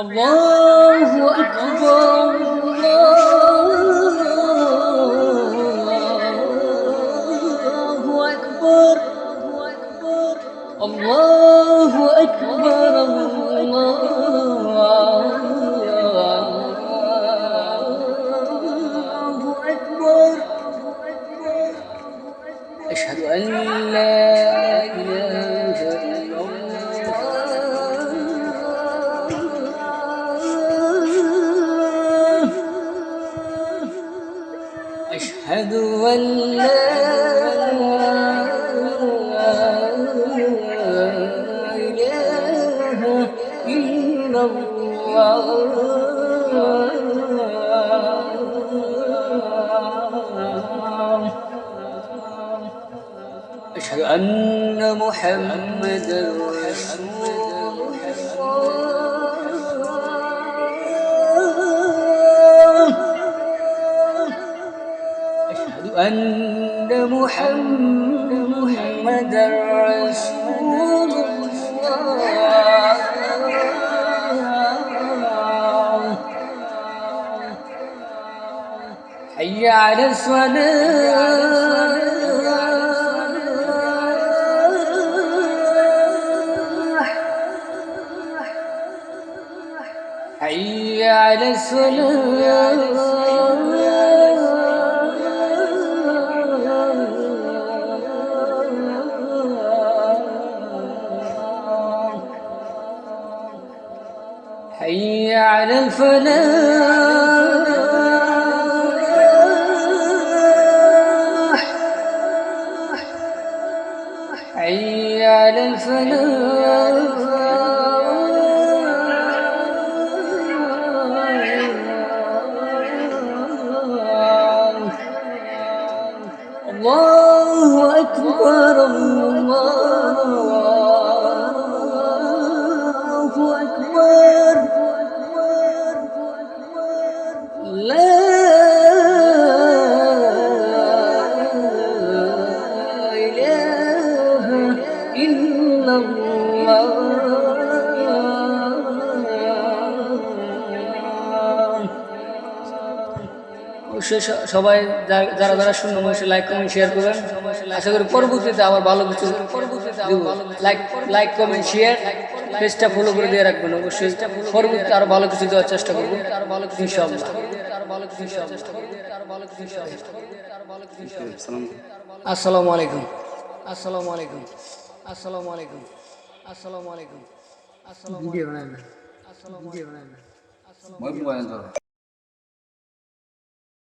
الله أكبر الله أكبر الله أكبر أشهد أن لا إله إلا الله أشهد أن لا إله إلا الله أشهد أن محمدا رسول الله أشهد أن محمدا رسول الله حي على الصلاة حي على الصلاة حي على الفلاح حي على الفلاح الله أكبر الله أكبر لا إله إلا الله সবাই যারা যারা শূন্য মানুষ লাইক কমেন্ট শেয়ার করবেন। আশা করি পরবর্তীতে আবার ভালো কিছু লাইক কমেন্ট শেয়ার পেজটা ফলো করে দিয়ে রাখবেন। অবশ্যই পরবর্তীতে আরো ভালো কিছু দেওয়ার চেষ্টা করবো ইনশাআল্লাহ। আসসালামু আলাইকুম আসসালামু আলাইকুম আসসালামু আলাইকুম আসসালামু আলাইকুম আসসালামু আলাইকুম।